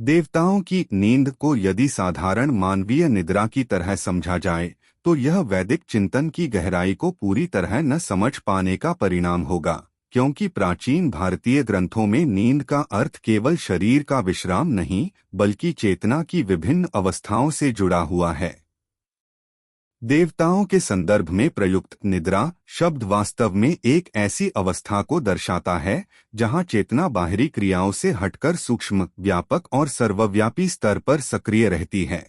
देवताओं की नींद को यदि साधारण मानवीय निद्रा की तरह समझा जाए तो यह वैदिक चिंतन की गहराई को पूरी तरह न समझ पाने का परिणाम होगा, क्योंकि प्राचीन भारतीय ग्रंथों में नींद का अर्थ केवल शरीर का विश्राम नहीं बल्कि चेतना की विभिन्न अवस्थाओं से जुड़ा हुआ है। देवताओं के संदर्भ में प्रयुक्त निद्रा शब्द वास्तव में एक ऐसी अवस्था को दर्शाता है जहां चेतना बाहरी क्रियाओं से हटकर सूक्ष्म, व्यापक और सर्वव्यापी स्तर पर सक्रिय रहती है।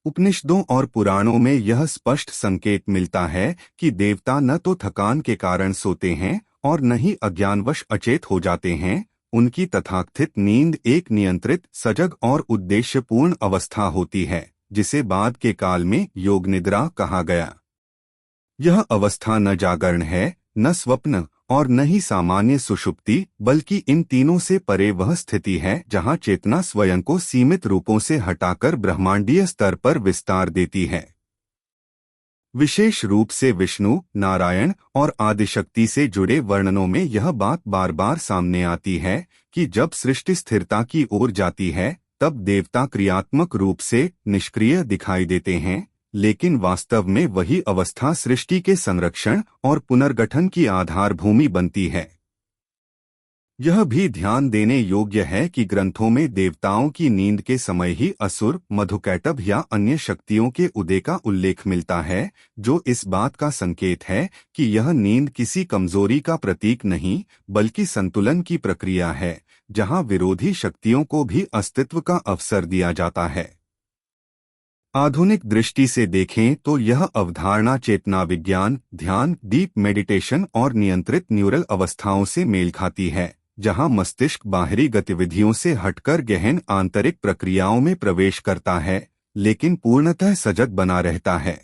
उपनिषदों और पुराणों में यह स्पष्ट संकेत मिलता है कि देवता न तो थकान के कारण सोते हैं और न ही अज्ञानवश अचेत हो जाते हैं। उनकी तथाकथित नींद एक नियंत्रित, सजग और उद्देश्यपूर्ण अवस्था होती है, जिसे बाद के काल में योग निद्रा कहा गया। यह अवस्था न जागरण है, न स्वप्न और न ही सामान्य सुषुप्ति, बल्कि इन तीनों से परे वह स्थिति है जहां चेतना स्वयं को सीमित रूपों से हटाकर ब्रह्मांडीय स्तर पर विस्तार देती है। विशेष रूप से विष्णु, नारायण और आदिशक्ति से जुड़े वर्णनों में यह बात बार बार सामने आती है कि जब सृष्टि स्थिरता की ओर जाती है तब देवता क्रियात्मक रूप से निष्क्रिय दिखाई देते हैं, लेकिन वास्तव में वही अवस्था सृष्टि के संरक्षण और पुनर्गठन की आधारभूमि बनती है। यह भी ध्यान देने योग्य है कि ग्रंथों में देवताओं की नींद के समय ही असुर, मधुकैटभ या अन्य शक्तियों के उदय का उल्लेख मिलता है, जो इस बात का संकेत है कि यह नींद किसी कमजोरी का प्रतीक नहीं बल्कि संतुलन की प्रक्रिया है, जहां विरोधी शक्तियों को भी अस्तित्व का अवसर दिया जाता है। आधुनिक दृष्टि से देखें तो यह अवधारणा चेतना विज्ञान, ध्यान, डीप मेडिटेशन और नियंत्रित न्यूरल अवस्थाओं से मेल खाती है, जहां मस्तिष्क बाहरी गतिविधियों से हटकर गहन आंतरिक प्रक्रियाओं में प्रवेश करता है, लेकिन पूर्णतः सजग बना रहता है।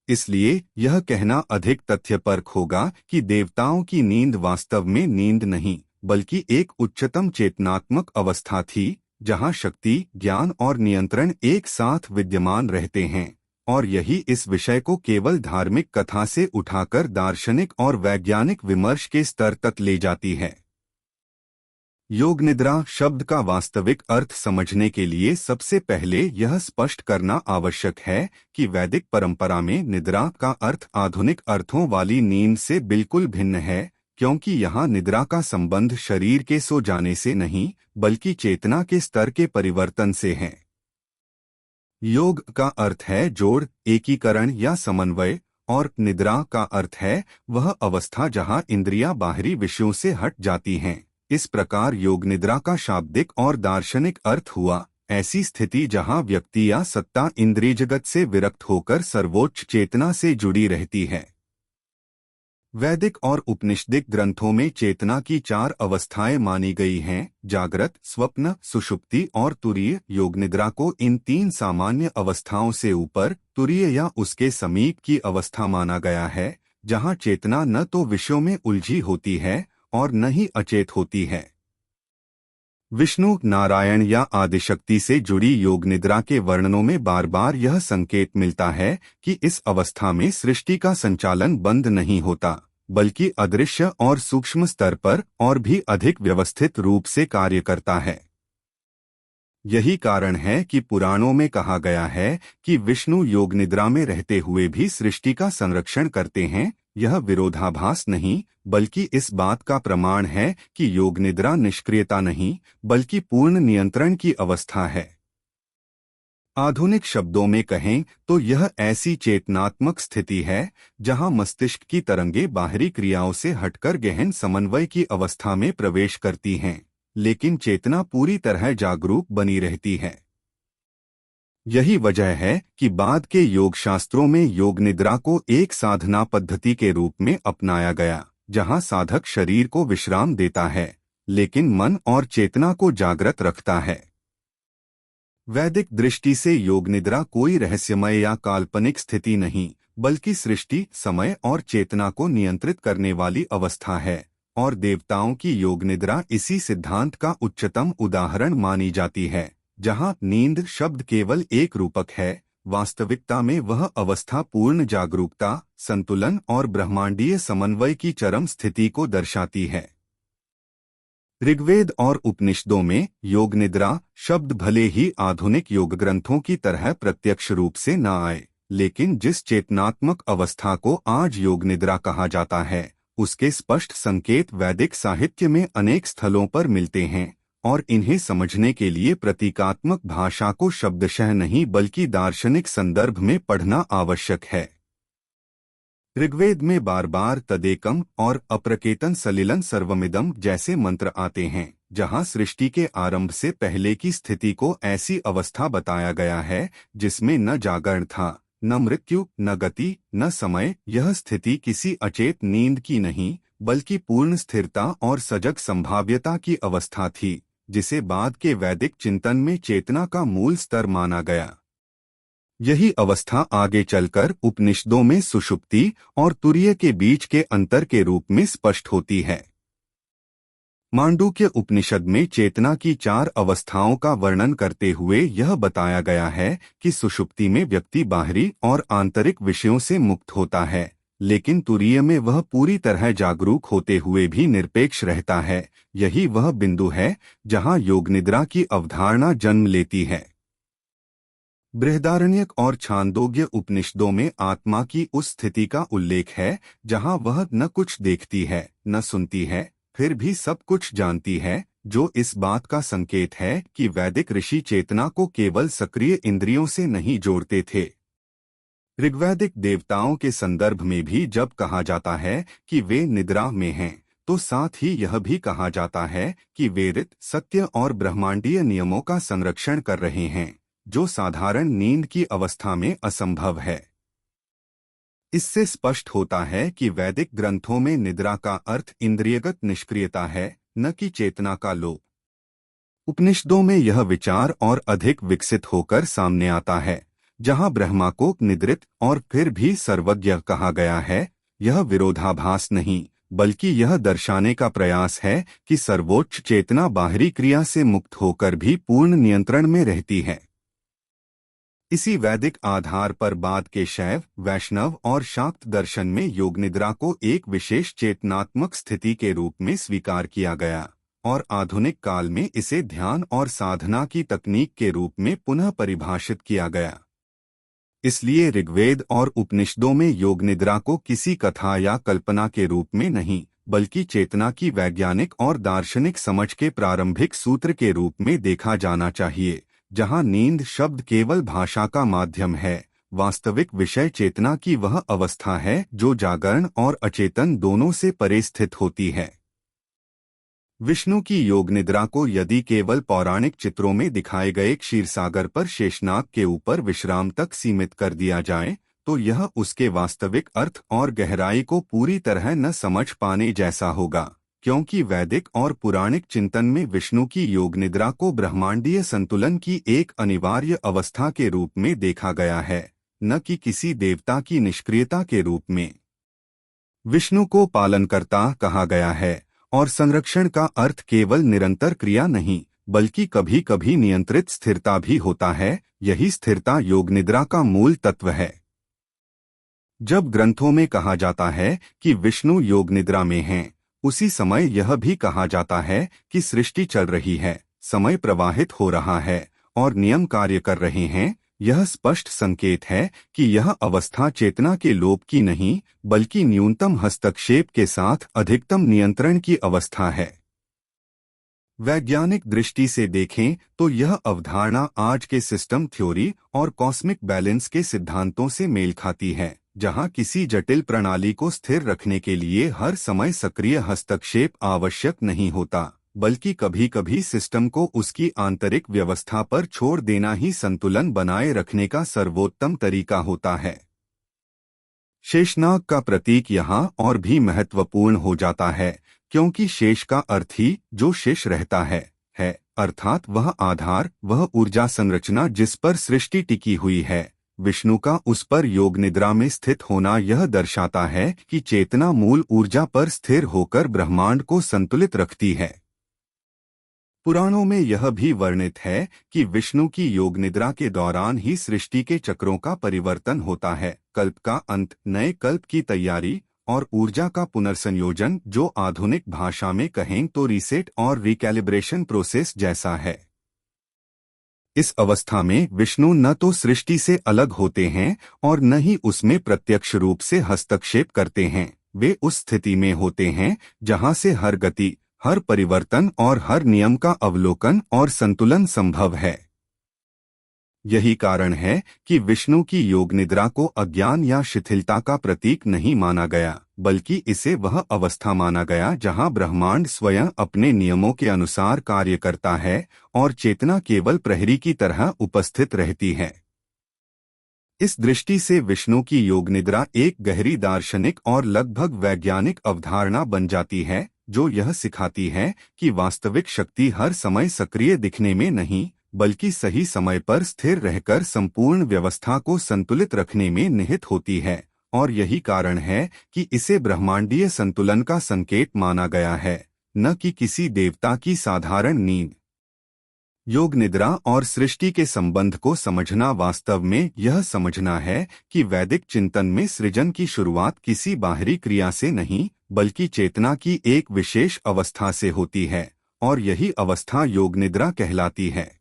इसलिए यह कहना अधिक तथ्यपरक होगा कि देवताओं की नींद वास्तव में नींद नहीं बल्कि एक उच्चतम चेतनात्मक अवस्था थी, जहां शक्ति, ज्ञान और नियंत्रण एक साथ विद्यमान रहते हैं, और यही इस विषय को केवल धार्मिक कथा से उठाकर दार्शनिक और वैज्ञानिक विमर्श के स्तर तक ले जाती है। योग निद्रा शब्द का वास्तविक अर्थ समझने के लिए सबसे पहले यह स्पष्ट करना आवश्यक है कि वैदिक परंपरा में निद्रा का अर्थ आधुनिक अर्थों वाली नींद से बिल्कुल भिन्न है, क्योंकि यहाँ निद्रा का संबंध शरीर के सो जाने से नहीं बल्कि चेतना के स्तर के परिवर्तन से है। योग का अर्थ है जोड़, एकीकरण या समन्वय, और निद्रा का अर्थ है वह अवस्था जहां इंद्रियां बाहरी विषयों से हट जाती हैं। इस प्रकार योग निद्रा का शाब्दिक और दार्शनिक अर्थ हुआ ऐसी स्थिति जहां व्यक्ति या सत्ता इंद्रिय जगत से विरक्त होकर सर्वोच्च चेतना से जुड़ी रहती है। वैदिक और उपनिषदिक ग्रंथों में चेतना की 4 अवस्थाएं मानी गई हैं: जागृत, स्वप्न, सुषुप्ति और तुरीय। योग निद्रा को इन 3 सामान्य अवस्थाओं से ऊपर तुरीय या उसके समीप की अवस्था माना गया है, जहां चेतना न तो विषयों में उलझी होती है और न ही अचेत होती है। विष्णु, नारायण या आदिशक्ति से जुड़ी योग निद्रा के वर्णनों में बार बार यह संकेत मिलता है कि इस अवस्था में सृष्टि का संचालन बंद नहीं होता बल्कि अदृश्य और सूक्ष्म स्तर पर और भी अधिक व्यवस्थित रूप से कार्य करता है। यही कारण है कि पुराणों में कहा गया है कि विष्णु योग निद्रा में रहते हुए भी सृष्टि का संरक्षण करते हैं। यह विरोधाभास नहीं बल्कि इस बात का प्रमाण है कि योग निद्रा निष्क्रियता नहीं बल्कि पूर्ण नियंत्रण की अवस्था है। आधुनिक शब्दों में कहें तो यह ऐसी चेतनात्मक स्थिति है जहां मस्तिष्क की तरंगें बाहरी क्रियाओं से हटकर गहन समन्वय की अवस्था में प्रवेश करती हैं, लेकिन चेतना पूरी तरह जागरूक बनी रहती है। यही वजह है कि बाद के योग शास्त्रों में योग निद्रा को एक साधना पद्धति के रूप में अपनाया गया, जहां साधक शरीर को विश्राम देता है लेकिन मन और चेतना को जागृत रखता है। वैदिक दृष्टि से योग निद्रा कोई रहस्यमय या काल्पनिक स्थिति नहीं बल्कि सृष्टि, समय और चेतना को नियंत्रित करने वाली अवस्था है, और देवताओं की योग निद्रा इसी सिद्धांत का उच्चतम उदाहरण मानी जाती है। जहां नींद शब्द केवल एक रूपक है, वास्तविकता में वह अवस्था पूर्ण जागरूकता, संतुलन और ब्रह्मांडीय समन्वय की चरम स्थिति को दर्शाती है। ऋग्वेद और उपनिषदों में योग निद्रा शब्द भले ही आधुनिक योग ग्रंथों की तरह प्रत्यक्ष रूप से न आए, लेकिन जिस चेतनात्मक अवस्था को आज योग निद्रा कहा जाता है, उसके स्पष्ट संकेत वैदिक साहित्य में अनेक स्थलों पर मिलते हैं, और इन्हें समझने के लिए प्रतीकात्मक भाषा को शब्दशः नहीं बल्कि दार्शनिक संदर्भ में पढ़ना आवश्यक है। ऋग्वेद में बार बार तदेकम और अप्रकेतन सलिलन सर्वमिदं जैसे मंत्र आते हैं, जहां सृष्टि के आरंभ से पहले की स्थिति को ऐसी अवस्था बताया गया है जिसमें न जागरण था, न मृत्यु, न गति, न समय। यह स्थिति किसी अचेत नींद की नहीं बल्कि पूर्ण स्थिरता और सजग संभाव्यता की अवस्था थी, जिसे बाद के वैदिक चिंतन में चेतना का मूल स्तर माना गया। यही अवस्था आगे चलकर उपनिषदों में सुषुप्ति और तुरीय के बीच के अंतर के रूप में स्पष्ट होती है। मांडूक्य उपनिषद में चेतना की 4 अवस्थाओं का वर्णन करते हुए यह बताया गया है कि सुषुप्ति में व्यक्ति बाहरी और आंतरिक विषयों से मुक्त होता है, लेकिन तुरीय में वह पूरी तरह जागरूक होते हुए भी निरपेक्ष रहता है। यही वह बिंदु है जहां योग निद्रा की अवधारणा जन्म लेती है। बृहदारण्यक और छांदोग्य उपनिषदों में आत्मा की उस स्थिति का उल्लेख है जहां वह न कुछ देखती है, न सुनती है, फिर भी सब कुछ जानती है, जो इस बात का संकेत है कि वैदिक ऋषि चेतना को केवल सक्रिय इंद्रियों से नहीं जोड़ते थे। ऋग्वैदिक देवताओं के संदर्भ में भी जब कहा जाता है कि वे निद्रा में हैं, तो साथ ही यह भी कहा जाता है कि वे ऋत, सत्य और ब्रह्मांडीय नियमों का संरक्षण कर रहे हैं, जो साधारण नींद की अवस्था में असंभव है। इससे स्पष्ट होता है कि वैदिक ग्रंथों में निद्रा का अर्थ इंद्रियगत निष्क्रियता है, न कि चेतना का लोप। उपनिषदों में यह विचार और अधिक विकसित होकर सामने आता है, जहां ब्रह्मा को निद्रित और फिर भी सर्वज्ञ कहा गया है। यह विरोधाभास नहीं, बल्कि यह दर्शाने का प्रयास है कि सर्वोच्च चेतना बाहरी क्रिया से मुक्त होकर भी पूर्ण नियंत्रण में रहती है। इसी वैदिक आधार पर बाद के शैव, वैष्णव और शाक्त दर्शन में योग निद्रा को एक विशेष चेतनात्मक स्थिति के रूप में स्वीकार किया गया, और आधुनिक काल में इसे ध्यान और साधना की तकनीक के रूप में पुनः परिभाषित किया गया। इसलिए ऋग्वेद और उपनिषदों में योग निद्रा को किसी कथा या कल्पना के रूप में नहीं, बल्कि चेतना की वैज्ञानिक और दार्शनिक समझ के प्रारंभिक सूत्र के रूप में देखा जाना चाहिए। जहां नींद शब्द केवल भाषा का माध्यम है, वास्तविक विषय चेतना की वह अवस्था है जो जागरण और अचेतन दोनों से परे स्थित होती है। विष्णु की योग निद्रा को यदि केवल पौराणिक चित्रों में दिखाए गए क्षीरसागर पर शेषनाग के ऊपर विश्राम तक सीमित कर दिया जाए, तो यह उसके वास्तविक अर्थ और गहराई को पूरी तरह न समझ पाने जैसा होगा, क्योंकि वैदिक और पुराणिक चिंतन में विष्णु की योग निद्रा को ब्रह्मांडीय संतुलन की एक अनिवार्य अवस्था के रूप में देखा गया है, न कि किसी देवता की निष्क्रियता के रूप में। विष्णु को पालनकर्ता कहा गया है, और संरक्षण का अर्थ केवल निरंतर क्रिया नहीं, बल्कि कभी कभी नियंत्रित स्थिरता भी होता है। यही स्थिरता योग निद्रा का मूल तत्व है। जब ग्रंथों में कहा जाता है कि विष्णु योग निद्रा में हैं, उसी समय यह भी कहा जाता है कि सृष्टि चल रही है, समय प्रवाहित हो रहा है और नियम कार्य कर रहे हैं। यह स्पष्ट संकेत है कि यह अवस्था चेतना के लोप की नहीं, बल्कि न्यूनतम हस्तक्षेप के साथ अधिकतम नियंत्रण की अवस्था है। वैज्ञानिक दृष्टि से देखें तो यह अवधारणा आज के सिस्टम थ्योरी और कॉस्मिक बैलेंस के सिद्धांतों से मेल खाती है, जहां किसी जटिल प्रणाली को स्थिर रखने के लिए हर समय सक्रिय हस्तक्षेप आवश्यक नहीं होता, बल्कि कभी कभी सिस्टम को उसकी आंतरिक व्यवस्था पर छोड़ देना ही संतुलन बनाए रखने का सर्वोत्तम तरीका होता है। शेषनाग का प्रतीक यहाँ और भी महत्वपूर्ण हो जाता है, क्योंकि शेष का अर्थ ही जो शेष रहता है, अर्थात वह आधार, वह ऊर्जा संरचना जिस पर सृष्टि टिकी हुई है। विष्णु का उस पर योग निद्रा में स्थित होना यह दर्शाता है कि चेतना मूल ऊर्जा पर स्थिर होकर ब्रह्मांड को संतुलित रखती है। पुराणों में यह भी वर्णित है कि विष्णु की योग निद्रा के दौरान ही सृष्टि के चक्रों का परिवर्तन होता है, कल्प का अंत, नए कल्प की तैयारी और ऊर्जा का पुनर्संयोजन, जो आधुनिक भाषा में कहें तो रीसेट और रिकैलिब्रेशन प्रोसेस जैसा है। इस अवस्था में विष्णु न तो सृष्टि से अलग होते हैं और न ही उसमें प्रत्यक्ष रूप से हस्तक्षेप करते हैं। वे उस स्थिति में होते हैं जहां से हर गति, हर परिवर्तन और हर नियम का अवलोकन और संतुलन संभव है। यही कारण है कि विष्णु की योग निद्रा को अज्ञान या शिथिलता का प्रतीक नहीं माना गया, बल्कि इसे वह अवस्था माना गया जहां ब्रह्मांड स्वयं अपने नियमों के अनुसार कार्य करता है और चेतना केवल प्रहरी की तरह उपस्थित रहती है। इस दृष्टि से विष्णु की योग निद्रा एक गहरी दार्शनिक और लगभग वैज्ञानिक अवधारणा बन जाती है, जो यह सिखाती है कि वास्तविक शक्ति हर समय सक्रिय दिखने में नहीं, बल्कि सही समय पर स्थिर रहकर संपूर्ण व्यवस्था को संतुलित रखने में निहित होती है। और यही कारण है कि इसे ब्रह्मांडीय संतुलन का संकेत माना गया है, न कि किसी देवता की साधारण नींद। योग निद्रा और सृष्टि के संबंध को समझना वास्तव में यह समझना है कि वैदिक चिंतन में सृजन की शुरुआत किसी बाहरी क्रिया से नहीं, बल्कि चेतना की एक विशेष अवस्था से होती है, और यही अवस्था योग निद्रा कहलाती है।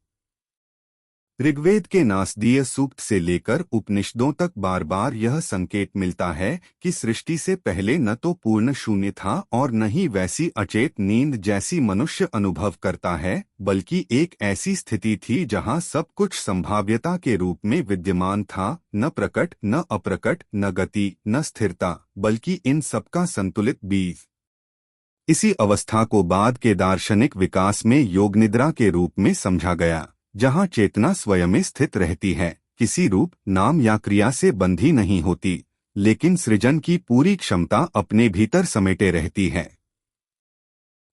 ऋग्वेद के नासदीय सूक्त से लेकर उपनिषदों तक बार बार यह संकेत मिलता है कि सृष्टि से पहले न तो पूर्ण शून्य था और न ही वैसी अचेत नींद जैसी मनुष्य अनुभव करता है, बल्कि एक ऐसी स्थिति थी जहां सब कुछ संभाव्यता के रूप में विद्यमान था, न प्रकट, न अप्रकट, न गति, न स्थिरता, बल्कि इन सबका संतुलित बीज। इसी अवस्था को बाद के दार्शनिक विकास में योग निद्रा के रूप में समझा गया, जहां चेतना स्वयं में स्थित रहती है, किसी रूप, नाम या क्रिया से बंधी नहीं होती, लेकिन सृजन की पूरी क्षमता अपने भीतर समेटे रहती है।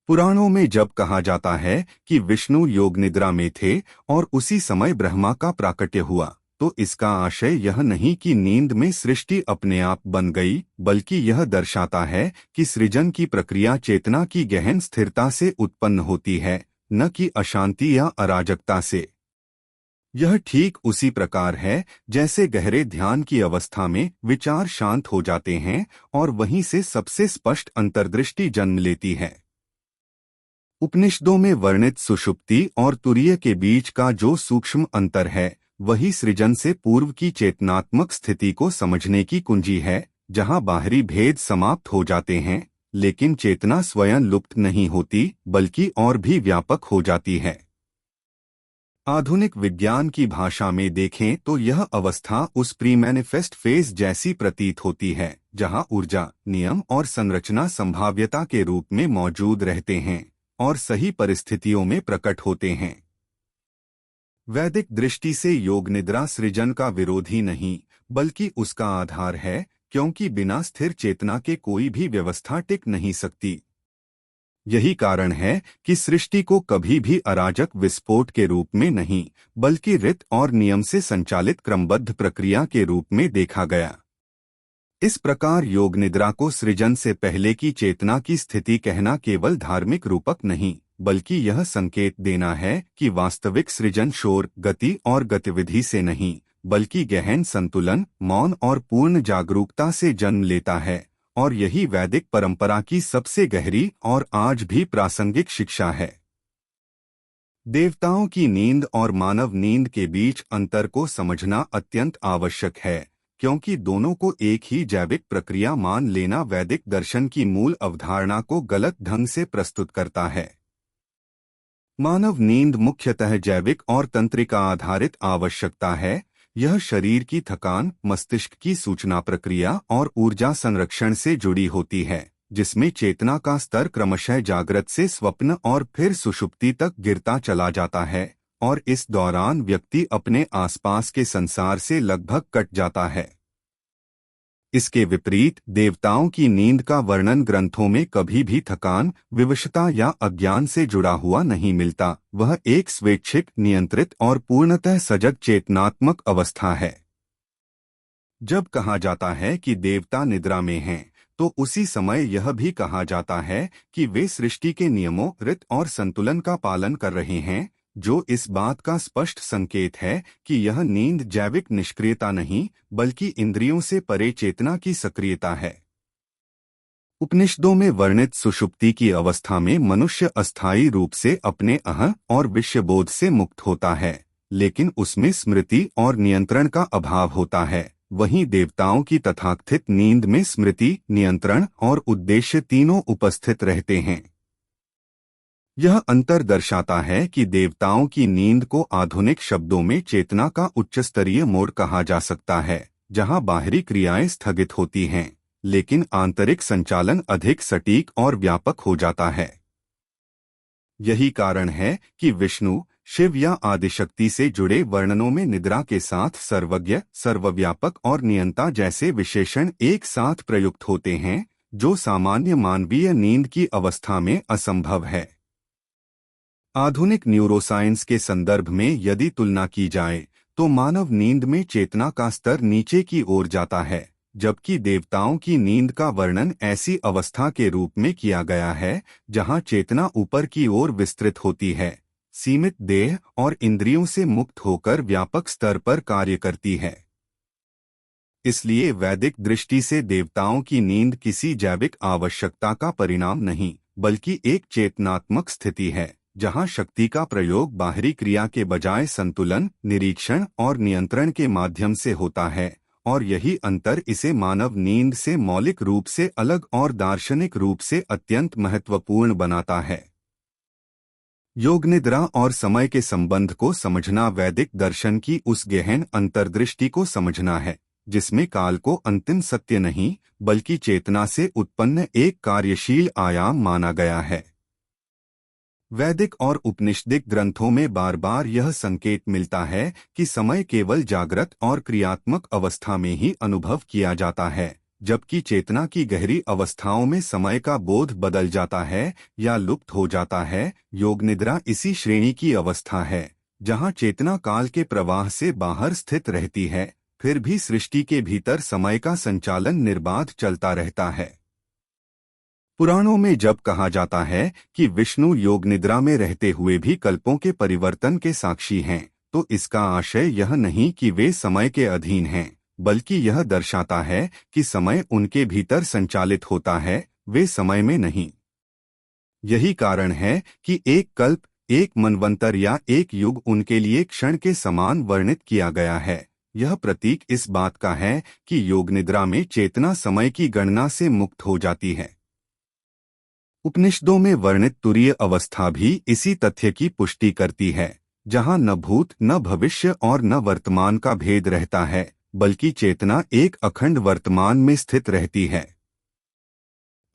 पुराणों में जब कहा जाता है कि विष्णु योग निद्रा में थे और उसी समय ब्रह्मा का प्राकट्य हुआ, तो इसका आशय यह नहीं कि नींद में सृष्टि अपने आप बन गई, बल्कि यह दर्शाता है कि सृजन की प्रक्रिया चेतना की गहन स्थिरता से उत्पन्न होती है, न कि अशांति या अराजकता से। यह ठीक उसी प्रकार है जैसे गहरे ध्यान की अवस्था में विचार शांत हो जाते हैं और वहीं से सबसे स्पष्ट अंतर्दृष्टि जन्म लेती है। उपनिषदों में वर्णित सुषुप्ति और तुरीय के बीच का जो सूक्ष्म अंतर है, वही सृजन से पूर्व की चेतनात्मक स्थिति को समझने की कुंजी है, जहां बाहरी भेद समाप्त हो जाते हैं, लेकिन चेतना स्वयं लुप्त नहीं होती, बल्कि और भी व्यापक हो जाती है। आधुनिक विज्ञान की भाषा में देखें तो यह अवस्था उस प्री मैनिफेस्ट फेज जैसी प्रतीत होती है, जहां ऊर्जा, नियम और संरचना संभाव्यता के रूप में मौजूद रहते हैं और सही परिस्थितियों में प्रकट होते हैं। वैदिक दृष्टि से योग निद्रा सृजन का विरोधी नहीं, बल्कि उसका आधार है, क्योंकि बिना स्थिर चेतना के कोई भी व्यवस्था टिक नहीं सकती। यही कारण है कि सृष्टि को कभी भी अराजक विस्फोट के रूप में नहीं, बल्कि रित और नियम से संचालित क्रमबद्ध प्रक्रिया के रूप में देखा गया। इस प्रकार योग निद्रा को सृजन से पहले की चेतना की स्थिति कहना केवल धार्मिक रूपक नहीं, बल्कि यह संकेत देना है कि वास्तविक सृजन शोर, गति और गतिविधि से नहीं, बल्कि गहन संतुलन, मौन और पूर्ण जागरूकता से जन्म लेता है, और यही वैदिक परंपरा की सबसे गहरी और आज भी प्रासंगिक शिक्षा है। देवताओं की नींद और मानव नींद के बीच अंतर को समझना अत्यंत आवश्यक है, क्योंकि दोनों को एक ही जैविक प्रक्रिया मान लेना वैदिक दर्शन की मूल अवधारणा को गलत ढंग से प्रस्तुत करता है। मानव नींद मुख्यतः जैविक और तंत्रिका आधारित आवश्यकता है। यह शरीर की थकान, मस्तिष्क की सूचना प्रक्रिया और ऊर्जा संरक्षण से जुड़ी होती है, जिसमें चेतना का स्तर क्रमशः जागृत से स्वप्न और फिर सुषुप्ति तक गिरता चला जाता है, और इस दौरान व्यक्ति अपने आसपास के संसार से लगभग कट जाता है। इसके विपरीत देवताओं की नींद का वर्णन ग्रंथों में कभी भी थकान, विवशता या अज्ञान से जुड़ा हुआ नहीं मिलता। वह एक स्वैच्छिक, नियंत्रित और पूर्णतः सजग चेतनात्मक अवस्था है। जब कहा जाता है कि देवता निद्रा में हैं, तो उसी समय यह भी कहा जाता है कि वे सृष्टि के नियमों, रित और संतुलन का पालन कर रहे हैं, जो इस बात का स्पष्ट संकेत है कि यह नींद जैविक निष्क्रियता नहीं, बल्कि इंद्रियों से परे चेतना की सक्रियता है। उपनिषदों में वर्णित सुषुप्ति की अवस्था में मनुष्य अस्थायी रूप से अपने अहं और विषयबोध से मुक्त होता है, लेकिन उसमें स्मृति और नियंत्रण का अभाव होता है। वहीं देवताओं की तथाकथित नींद में स्मृति, नियंत्रण और उद्देश्य तीनों उपस्थित रहते हैं। यह अंतर दर्शाता है कि देवताओं की नींद को आधुनिक शब्दों में चेतना का उच्चस्तरीय मोड कहा जा सकता है, जहां बाहरी क्रियाएं स्थगित होती हैं, लेकिन आंतरिक संचालन अधिक सटीक और व्यापक हो जाता है। यही कारण है कि विष्णु, शिव या आदिशक्ति से जुड़े वर्णनों में निद्रा के साथ सर्वज्ञ, सर्वव्यापक और नियंता जैसे विशेषण एक साथ प्रयुक्त होते हैं, जो सामान्य मानवीय नींद की अवस्था में असंभव है। आधुनिक न्यूरोसाइंस के संदर्भ में यदि तुलना की जाए तो मानव नींद में चेतना का स्तर नीचे की ओर जाता है, जबकि देवताओं की नींद का वर्णन ऐसी अवस्था के रूप में किया गया है जहां चेतना ऊपर की ओर विस्तृत होती है, सीमित देह और इंद्रियों से मुक्त होकर व्यापक स्तर पर कार्य करती है। इसलिए वैदिक दृष्टि से देवताओं की नींद किसी जैविक आवश्यकता का परिणाम नहीं, बल्कि एक चेतनात्मक स्थिति है, जहां शक्ति का प्रयोग बाहरी क्रिया के बजाय संतुलन, निरीक्षण और नियंत्रण के माध्यम से होता है, और यही अंतर इसे मानव नींद से मौलिक रूप से अलग और दार्शनिक रूप से अत्यंत महत्वपूर्ण बनाता है। योग निद्रा और समय के संबंध को समझना वैदिक दर्शन की उस गहन अंतर्दृष्टि को समझना है, जिसमें काल को अंतिम सत्य नहीं, बल्कि चेतना से उत्पन्न एक कार्यशील आयाम माना गया है। वैदिक और उपनिषदिक ग्रंथों में बार बार यह संकेत मिलता है कि समय केवल जागृत और क्रियात्मक अवस्था में ही अनुभव किया जाता है, जबकि चेतना की गहरी अवस्थाओं में समय का बोध बदल जाता है या लुप्त हो जाता है। योग निद्रा इसी श्रेणी की अवस्था है, जहां चेतना काल के प्रवाह से बाहर स्थित रहती है, फिर भी सृष्टि के भीतर समय का संचालन निर्बाध चलता रहता है। पुराणों में जब कहा जाता है कि विष्णु योग निद्रा में रहते हुए भी कल्पों के परिवर्तन के साक्षी हैं, तो इसका आशय यह नहीं कि वे समय के अधीन हैं, बल्कि यह दर्शाता है कि समय उनके भीतर संचालित होता है, वे समय में नहीं। यही कारण है कि एक कल्प, एक मनवंतर या एक युग उनके लिए क्षण के समान वर्णित किया गया है। यह प्रतीक इस बात का है कि योग निद्रा में चेतना समय की गणना से मुक्त हो जाती है। उपनिषदों में वर्णित तुरीय अवस्था भी इसी तथ्य की पुष्टि करती है, जहां न भूत, न भविष्य और न वर्तमान का भेद रहता है, बल्कि चेतना एक अखंड वर्तमान में स्थित रहती है।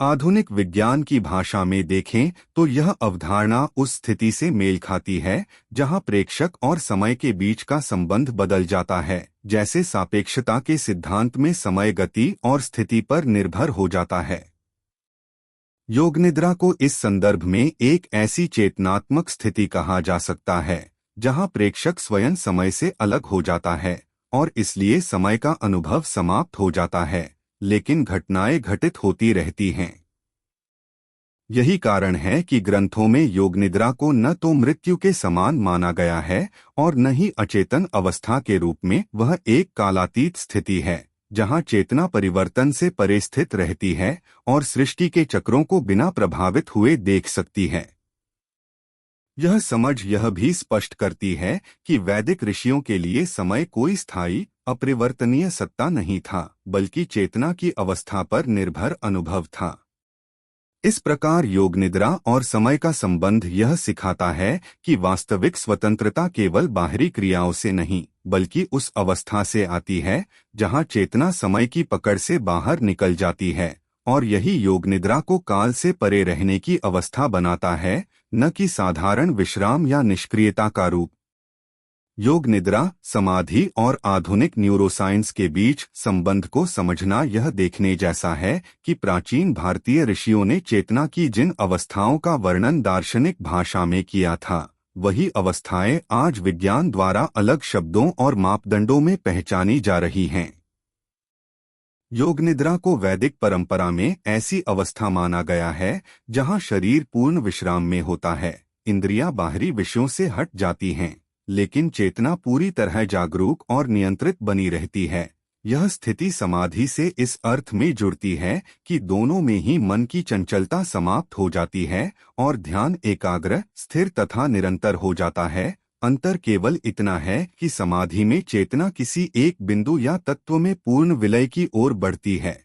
आधुनिक विज्ञान की भाषा में देखें तो यह अवधारणा उस स्थिति से मेल खाती है जहां प्रेक्षक और समय के बीच का संबंध बदल जाता है, जैसे सापेक्षता के सिद्धांत में समय गति और स्थिति पर निर्भर हो जाता है। योग निद्रा को इस संदर्भ में एक ऐसी चेतनात्मक स्थिति कहा जा सकता है जहां प्रेक्षक स्वयं समय से अलग हो जाता है और इसलिए समय का अनुभव समाप्त हो जाता है, लेकिन घटनाएं घटित होती रहती हैं। यही कारण है कि ग्रंथों में योग निद्रा को न तो मृत्यु के समान माना गया है और न ही अचेतन अवस्था के रूप में। वह एक कालातीत स्थिति है जहां चेतना परिवर्तन से परे स्थित रहती है और सृष्टि के चक्रों को बिना प्रभावित हुए देख सकती है। यह समझ यह भी स्पष्ट करती है कि वैदिक ऋषियों के लिए समय कोई स्थायी, अपरिवर्तनीय सत्ता नहीं था, बल्कि चेतना की अवस्था पर निर्भर अनुभव था। इस प्रकार योग निद्रा और समय का संबंध यह सिखाता है कि वास्तविक स्वतंत्रता केवल बाहरी क्रियाओं से नहीं, बल्कि उस अवस्था से आती है जहां चेतना समय की पकड़ से बाहर निकल जाती है, और यही योग निद्रा को काल से परे रहने की अवस्था बनाता है, न कि साधारण विश्राम या निष्क्रियता का रूप। योग निद्रा, समाधि और आधुनिक न्यूरोसाइंस के बीच संबंध को समझना यह देखने जैसा है कि प्राचीन भारतीय ऋषियों ने चेतना की जिन अवस्थाओं का वर्णन दार्शनिक भाषा में किया था, वही अवस्थाएं आज विज्ञान द्वारा अलग शब्दों और मापदंडों में पहचानी जा रही हैं। योग निद्रा को वैदिक परंपरा में ऐसी अवस्था माना गया है जहां शरीर पूर्ण विश्राम में होता है, इंद्रियां बाहरी विषयों से हट जाती हैं, लेकिन चेतना पूरी तरह जागरूक और नियंत्रित बनी रहती है। यह स्थिति समाधि से इस अर्थ में जुड़ती है कि दोनों में ही मन की चंचलता समाप्त हो जाती है और ध्यान एकाग्र, स्थिर तथा निरंतर हो जाता है। अंतर केवल इतना है कि समाधि में चेतना किसी एक बिंदु या तत्व में पूर्ण विलय की ओर बढ़ती है,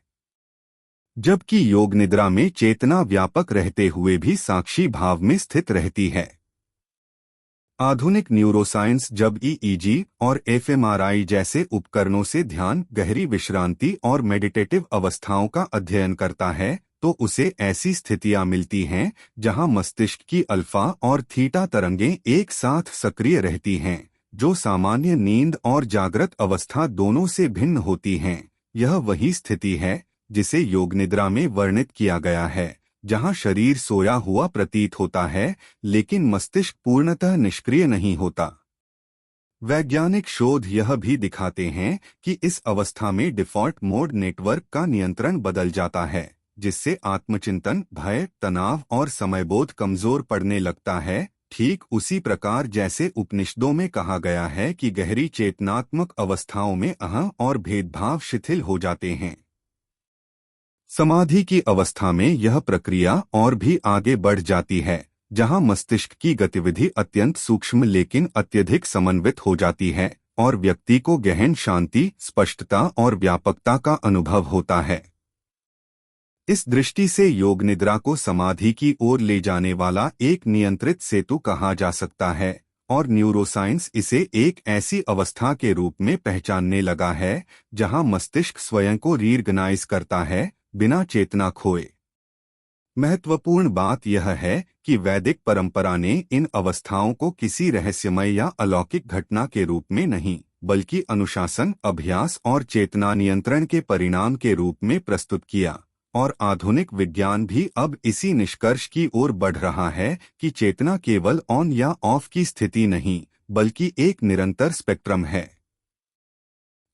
जबकि योग निद्रा में चेतना व्यापक रहते हुए भी साक्षी भाव में स्थित रहती है। आधुनिक न्यूरोसाइंस जब ईईजी और एफएमआरआई जैसे उपकरणों से ध्यान, गहरी विश्रांति और मेडिटेटिव अवस्थाओं का अध्ययन करता है, तो उसे ऐसी स्थितियां मिलती हैं जहां मस्तिष्क की अल्फा और थीटा तरंगें एक साथ सक्रिय रहती हैं, जो सामान्य नींद और जागृत अवस्था दोनों से भिन्न होती हैं। यह वही स्थिति है जिसे योग निद्रा में वर्णित किया गया है, जहां शरीर सोया हुआ प्रतीत होता है लेकिन मस्तिष्क पूर्णतः निष्क्रिय नहीं होता। वैज्ञानिक शोध यह भी दिखाते हैं कि इस अवस्था में डिफ़ॉल्ट मोड नेटवर्क का नियंत्रण बदल जाता है, जिससे आत्मचिंतन, भय, तनाव और समयबोध कमजोर पड़ने लगता है। ठीक उसी प्रकार जैसे उपनिषदों में कहा गया है कि गहरी चेतनात्मक अवस्थाओं में अहं और भेदभाव शिथिल हो जाते हैं। समाधि की अवस्था में यह प्रक्रिया और भी आगे बढ़ जाती है, जहां मस्तिष्क की गतिविधि अत्यंत सूक्ष्म लेकिन अत्यधिक समन्वित हो जाती है और व्यक्ति को गहन शांति, स्पष्टता और व्यापकता का अनुभव होता है। इस दृष्टि से योग निद्रा को समाधि की ओर ले जाने वाला एक नियंत्रित सेतु कहा जा सकता है और न्यूरोसाइंस इसे एक ऐसी अवस्था के रूप में पहचानने लगा है जहां मस्तिष्क स्वयं को रीऑर्गेनाइज करता है, बिना चेतना खोए। महत्वपूर्ण बात यह है कि वैदिक परंपरा ने इन अवस्थाओं को किसी रहस्यमय या अलौकिक घटना के रूप में नहीं, बल्कि अनुशासन, अभ्यास और चेतना नियंत्रण के परिणाम के रूप में प्रस्तुत किया। और आधुनिक विज्ञान भी अब इसी निष्कर्ष की ओर बढ़ रहा है कि चेतना केवल ऑन या ऑफ की स्थिति नहीं, बल्कि एक निरंतर स्पेक्ट्रम है।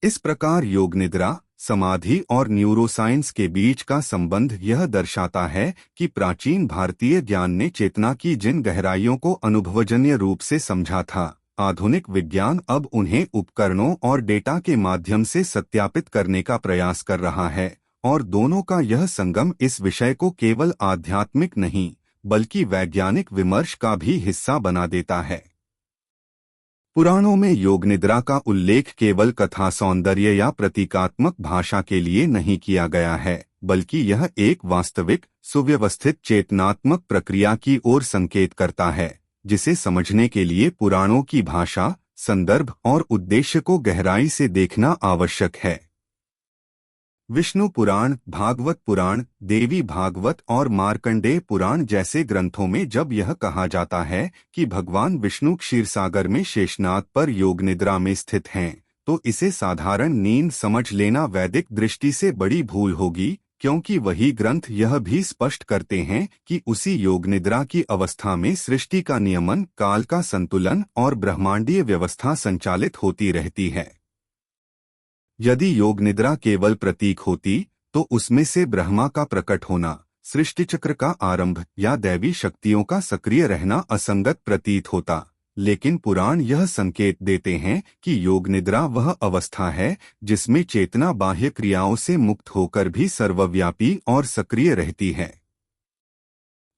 इस प्रकार योग निद्रा, समाधि और न्यूरोसाइंस के बीच का संबंध यह दर्शाता है कि प्राचीन भारतीय ज्ञान ने चेतना की जिन गहराइयों को अनुभवजन्य रूप से समझा था, आधुनिक विज्ञान अब उन्हें उपकरणों और डेटा के माध्यम से सत्यापित करने का प्रयास कर रहा है, और दोनों का यह संगम इस विषय को केवल आध्यात्मिक नहीं, बल्कि वैज्ञानिक विमर्श का भी हिस्सा बना देता है। पुराणों में योग निद्रा का उल्लेख केवल कथा सौंदर्य या प्रतीकात्मक भाषा के लिए नहीं किया गया है, बल्कि यह एक वास्तविक, सुव्यवस्थित चेतनात्मक प्रक्रिया की ओर संकेत करता है, जिसे समझने के लिए पुराणों की भाषा, संदर्भ और उद्देश्य को गहराई से देखना आवश्यक है। विष्णु पुराण, भागवत पुराण, देवी भागवत और मार्कंडेय पुराण जैसे ग्रंथों में जब यह कहा जाता है कि भगवान विष्णु क्षीरसागर में शेषनाग पर योग निद्रा में स्थित हैं, तो इसे साधारण नींद समझ लेना वैदिक दृष्टि से बड़ी भूल होगी, क्योंकि वही ग्रंथ यह भी स्पष्ट करते हैं कि उसी योग निद्रा की अवस्था में सृष्टि का नियमन, काल का संतुलन और ब्रह्मांडीय व्यवस्था संचालित होती रहती है। यदि योग निद्रा केवल प्रतीक होती, तो उसमें से ब्रह्मा का प्रकट होना, सृष्टि चक्र का आरंभ या दैवी शक्तियों का सक्रिय रहना असंगत प्रतीत होता। लेकिन पुराण यह संकेत देते हैं कि योग निद्रा वह अवस्था है जिसमें चेतना बाह्य क्रियाओं से मुक्त होकर भी सर्वव्यापी और सक्रिय रहती है।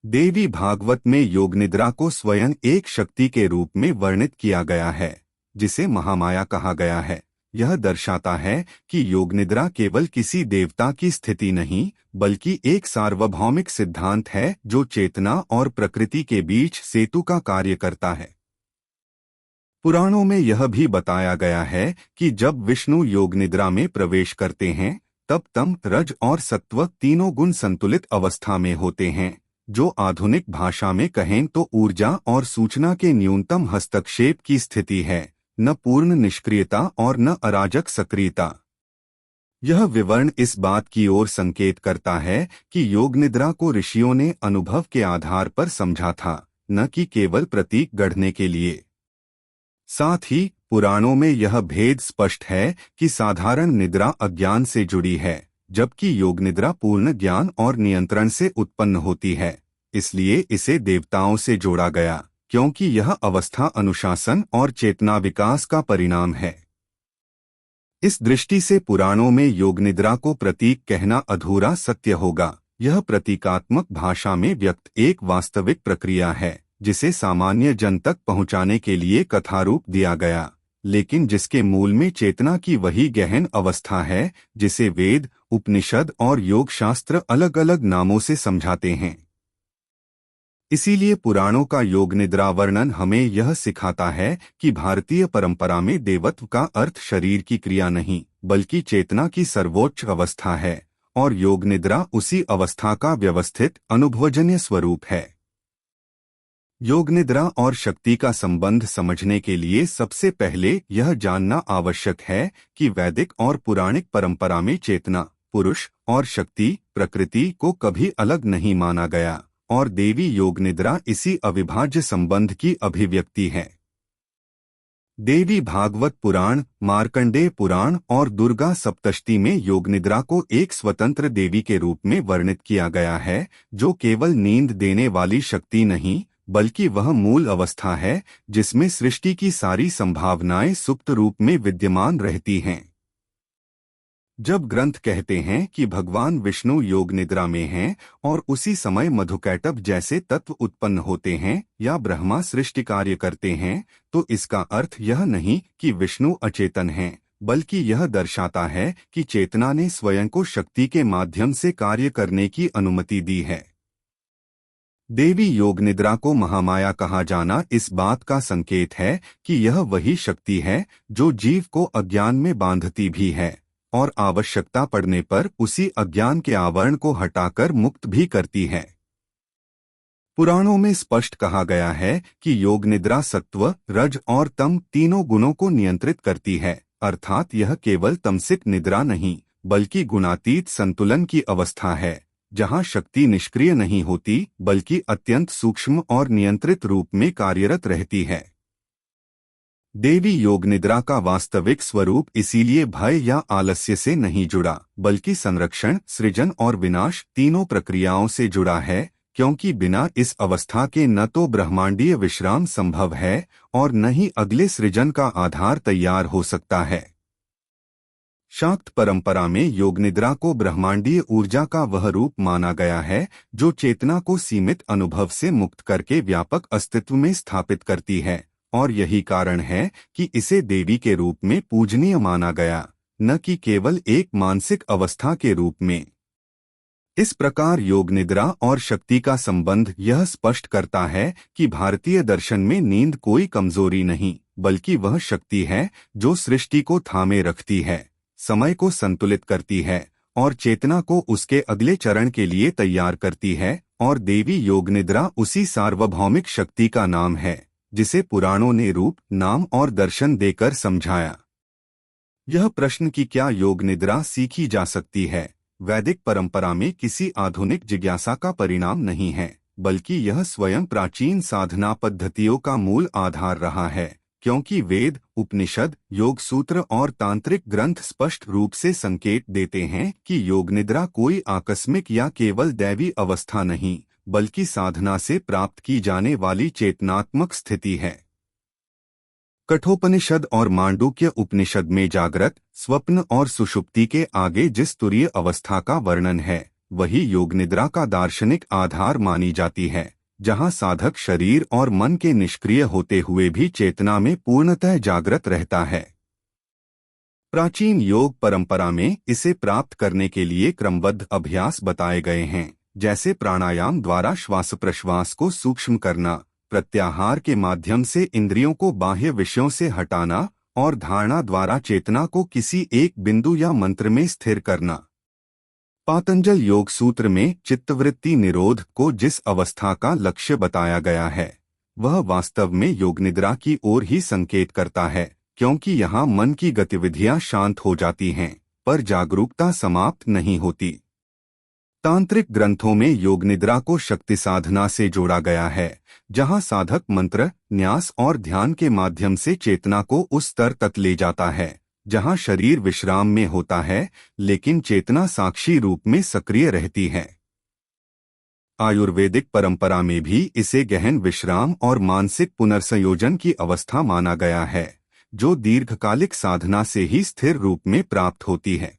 देवी भागवत में योग निद्रा को स्वयं एक शक्ति के रूप में वर्णित किया गया है, जिसे महामाया कहा गया है। यह दर्शाता है कि योग निद्रा केवल किसी देवता की स्थिति नहीं, बल्कि एक सार्वभौमिक सिद्धांत है जो चेतना और प्रकृति के बीच सेतु का कार्य करता है। पुराणों में यह भी बताया गया है कि जब विष्णु योग निद्रा में प्रवेश करते हैं, तब तम, रज और सत्व तीनों गुण संतुलित अवस्था में होते हैं, जो आधुनिक भाषा में कहें तो ऊर्जा और सूचना के न्यूनतम हस्तक्षेप की स्थिति है, न पूर्ण निष्क्रियता और न अराजक सक्रियता। यह विवरण इस बात की ओर संकेत करता है कि योग निद्रा को ऋषियों ने अनुभव के आधार पर समझा था, न कि केवल प्रतीक गढ़ने के लिए। साथ ही पुराणों में यह भेद स्पष्ट है कि साधारण निद्रा अज्ञान से जुड़ी है, जबकि योग निद्रा पूर्ण ज्ञान और नियंत्रण से उत्पन्न होती है। इसलिए इसे देवताओं से जोड़ा गया, क्योंकि यह अवस्था अनुशासन और चेतना विकास का परिणाम है। इस दृष्टि से पुराणों में योग निद्रा को प्रतीक कहना अधूरा सत्य होगा। यह प्रतीकात्मक भाषा में व्यक्त एक वास्तविक प्रक्रिया है जिसे सामान्य जन तक पहुंचाने के लिए कथारूप दिया गया, लेकिन जिसके मूल में चेतना की वही गहन अवस्था है जिसे वेद, उपनिषद और योग शास्त्र अलग अलग नामों से समझाते हैं। इसीलिए पुराणों का योग निद्रा वर्णन हमें यह सिखाता है कि भारतीय परंपरा में देवत्व का अर्थ शरीर की क्रिया नहीं बल्कि चेतना की सर्वोच्च अवस्था है, और योग निद्रा उसी अवस्था का व्यवस्थित अनुभवजन्य स्वरूप है। योग निद्रा और शक्ति का संबंध समझने के लिए सबसे पहले यह जानना आवश्यक है कि वैदिक और पुराणिक परंपरा में चेतना, पुरुष और शक्ति, प्रकृति को कभी अलग नहीं माना गया, और देवी योग निद्रा इसी अविभाज्य संबंध की अभिव्यक्ति है। देवी भागवत पुराण, मार्कंडेय पुराण और दुर्गा सप्तशती में योग निद्रा को एक स्वतंत्र देवी के रूप में वर्णित किया गया है, जो केवल नींद देने वाली शक्ति नहीं बल्कि वह मूल अवस्था है जिसमें सृष्टि की सारी संभावनाएं सुप्त रूप में विद्यमान रहती हैं। जब ग्रंथ कहते हैं कि भगवान विष्णु योग निद्रा में हैं और उसी समय मधुकैटभ जैसे तत्व उत्पन्न होते हैं या ब्रह्मा सृष्टि कार्य करते हैं, तो इसका अर्थ यह नहीं कि विष्णु अचेतन हैं, बल्कि यह दर्शाता है कि चेतना ने स्वयं को शक्ति के माध्यम से कार्य करने की अनुमति दी है। देवी योग निद्रा को महामाया कहा जाना इस बात का संकेत है कि यह वही शक्ति है जो जीव को अज्ञान में बांधती भी है और आवश्यकता पड़ने पर उसी अज्ञान के आवरण को हटाकर मुक्त भी करती है। पुराणों में स्पष्ट कहा गया है कि योग निद्रा सत्व, रज और तम तीनों गुणों को नियंत्रित करती है, अर्थात यह केवल तमसिक निद्रा नहीं बल्कि गुणातीत संतुलन की अवस्था है, जहां शक्ति निष्क्रिय नहीं होती बल्कि अत्यंत सूक्ष्म और नियंत्रित रूप में कार्यरत रहती है। देवी योग निद्रा का वास्तविक स्वरूप इसीलिए भय या आलस्य से नहीं जुड़ा बल्कि संरक्षण, सृजन और विनाश तीनों प्रक्रियाओं से जुड़ा है, क्योंकि बिना इस अवस्था के न तो ब्रह्मांडीय विश्राम संभव है और न ही अगले सृजन का आधार तैयार हो सकता है। शाक्त परंपरा में योग निद्रा को ब्रह्मांडीय ऊर्जा का वह रूप माना गया है जो चेतना को सीमित अनुभव से मुक्त करके व्यापक अस्तित्व में स्थापित करती है, और यही कारण है कि इसे देवी के रूप में पूजनीय माना गया, न कि केवल एक मानसिक अवस्था के रूप में। इस प्रकार योग निद्रा और शक्ति का संबंध यह स्पष्ट करता है कि भारतीय दर्शन में नींद कोई कमजोरी नहीं बल्कि वह शक्ति है जो सृष्टि को थामे रखती है, समय को संतुलित करती है और चेतना को उसके अगले चरण के लिए तैयार करती है, और देवी योग निद्रा उसी सार्वभौमिक शक्ति का नाम है जिसे पुराणों ने रूप, नाम और दर्शन देकर समझाया। यह प्रश्न कि क्या योग निद्रा सीखी जा सकती है, वैदिक परंपरा में किसी आधुनिक जिज्ञासा का परिणाम नहीं है, बल्कि यह स्वयं प्राचीन साधना पद्धतियों का मूल आधार रहा है, क्योंकि वेद, उपनिषद, योग सूत्र और तांत्रिक ग्रंथ स्पष्ट रूप से संकेत देते हैं कि योग निद्रा कोई आकस्मिक या केवल दैवी अवस्था नहीं बल्कि साधना से प्राप्त की जाने वाली चेतनात्मक स्थिति है। कठोपनिषद और मांडूक्य उपनिषद में जागृत, स्वप्न और सुषुप्ति के आगे जिस तुरीय अवस्था का वर्णन है वही योग निद्रा का दार्शनिक आधार मानी जाती है, जहां साधक शरीर और मन के निष्क्रिय होते हुए भी चेतना में पूर्णतः जागृत रहता है। प्राचीन योग परंपरा में इसे प्राप्त करने के लिए क्रमबद्ध अभ्यास बताए गए हैं, जैसे प्राणायाम द्वारा श्वास प्रश्वास को सूक्ष्म करना, प्रत्याहार के माध्यम से इंद्रियों को बाह्य विषयों से हटाना और धारणा द्वारा चेतना को किसी एक बिंदु या मंत्र में स्थिर करना। पातंजल योग सूत्र में चित्तवृत्ति निरोध को जिस अवस्था का लक्ष्य बताया गया है वह वास्तव में योग निद्रा की ओर ही संकेत करता है, क्योंकि यहाँ मन की गतिविधियां शांत हो जाती हैं पर जागरूकता समाप्त नहीं होती। तांत्रिक ग्रंथों में योग निद्रा को शक्ति साधना से जोड़ा गया है, जहां साधक मंत्र, न्यास और ध्यान के माध्यम से चेतना को उस स्तर तक ले जाता है जहां शरीर विश्राम में होता है लेकिन चेतना साक्षी रूप में सक्रिय रहती है। आयुर्वेदिक परंपरा में भी इसे गहन विश्राम और मानसिक पुनर्संयोजन की अवस्था माना गया है, जो दीर्घकालिक साधना से ही स्थिर रूप में प्राप्त होती है।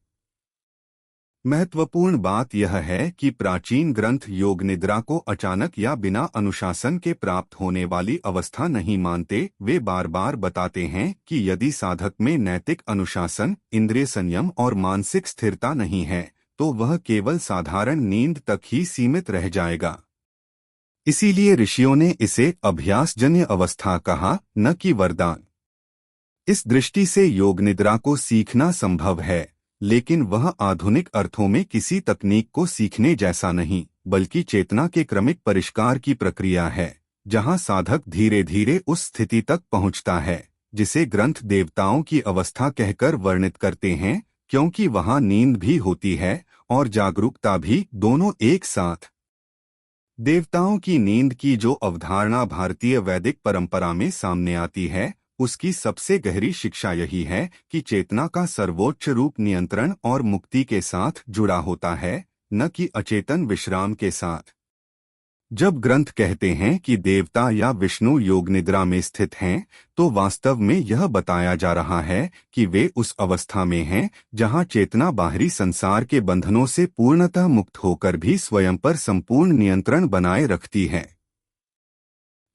महत्वपूर्ण बात यह है कि प्राचीन ग्रंथ योग निद्रा को अचानक या बिना अनुशासन के प्राप्त होने वाली अवस्था नहीं मानते। वे बार बार बताते हैं कि यदि साधक में नैतिक अनुशासन, इंद्रिय संयम और मानसिक स्थिरता नहीं है तो वह केवल साधारण नींद तक ही सीमित रह जाएगा। इसीलिए ऋषियों ने इसे अभ्यासजन्य अवस्था कहा, न कि वरदान। इस दृष्टि से योग निद्रा को सीखना संभव है, लेकिन वह आधुनिक अर्थों में किसी तकनीक को सीखने जैसा नहीं, बल्कि चेतना के क्रमिक परिष्कार की प्रक्रिया है, जहां साधक धीरे धीरे उस स्थिति तक पहुंचता है जिसे ग्रंथ देवताओं की अवस्था कहकर वर्णित करते हैं, क्योंकि वहां नींद भी होती है और जागरूकता भी, दोनों एक साथ। देवताओं की नींद की जो अवधारणा भारतीय वैदिक परंपरा में सामने आती है, उसकी सबसे गहरी शिक्षा यही है कि चेतना का सर्वोच्च रूप नियंत्रण और मुक्ति के साथ जुड़ा होता है, न कि अचेतन विश्राम के साथ। जब ग्रंथ कहते हैं कि देवता या विष्णु योग निद्रा में स्थित हैं, तो वास्तव में यह बताया जा रहा है कि वे उस अवस्था में हैं जहां चेतना बाहरी संसार के बंधनों से पूर्णतः मुक्त होकर भी स्वयं पर संपूर्ण नियंत्रण बनाए रखती है।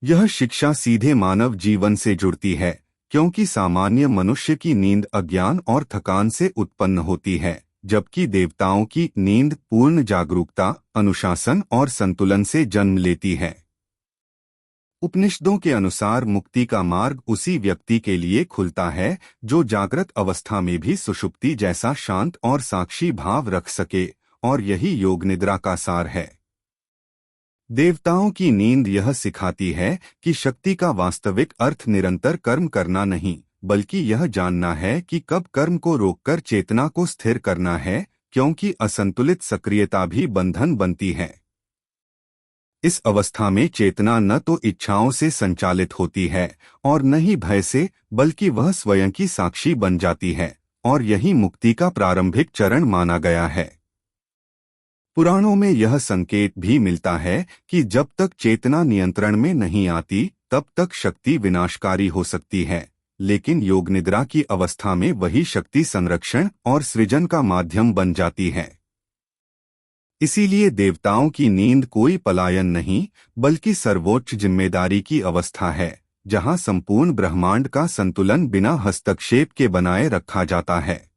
यह शिक्षा सीधे मानव जीवन से जुड़ती है, क्योंकि सामान्य मनुष्य की नींद अज्ञान और थकान से उत्पन्न होती है, जबकि देवताओं की नींद पूर्ण जागरूकता, अनुशासन और संतुलन से जन्म लेती है। उपनिषदों के अनुसार मुक्ति का मार्ग उसी व्यक्ति के लिए खुलता है जो जागृत अवस्था में भी सुषुप्ति जैसा शांत और साक्षी भाव रख सके, और यही योग निद्रा का सार है। देवताओं की नींद यह सिखाती है कि शक्ति का वास्तविक अर्थ निरंतर कर्म करना नहीं, बल्कि यह जानना है कि कब कर्म को रोककर चेतना को स्थिर करना है, क्योंकि असंतुलित सक्रियता भी बंधन बनती है। इस अवस्था में चेतना न तो इच्छाओं से संचालित होती है और न ही भय से, बल्कि वह स्वयं की साक्षी बन जाती है, और यही मुक्ति का प्रारंभिक चरण माना गया है। पुराणों में यह संकेत भी मिलता है कि जब तक चेतना नियंत्रण में नहीं आती, तब तक शक्ति विनाशकारी हो सकती है, लेकिन योग निद्रा की अवस्था में वही शक्ति संरक्षण और सृजन का माध्यम बन जाती है। इसीलिए देवताओं की नींद कोई पलायन नहीं, बल्कि सर्वोच्च जिम्मेदारी की अवस्था है, जहां संपूर्ण ब्रह्मांड का संतुलन बिना हस्तक्षेप के बनाए रखा जाता है।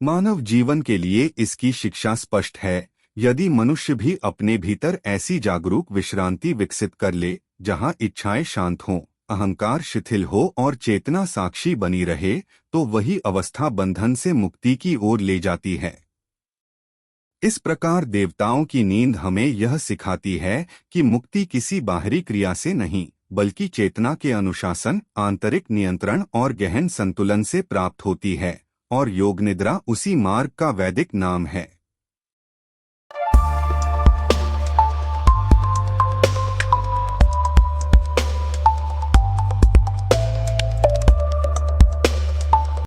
मानव जीवन के लिए इसकी शिक्षा स्पष्ट है। यदि मनुष्य भी अपने भीतर ऐसी जागरूक विश्रांति विकसित कर ले, जहां इच्छाएं शांत हों, अहंकार शिथिल हो और चेतना साक्षी बनी रहे, तो वही अवस्था बंधन से मुक्ति की ओर ले जाती है। इस प्रकार देवताओं की नींद हमें यह सिखाती है कि मुक्ति किसी बाहरी क्रिया से नहीं, बल्कि चेतना के अनुशासन, आंतरिक नियंत्रण और गहन संतुलन से प्राप्त होती है, और योग निद्रा उसी मार्ग का वैदिक नाम है।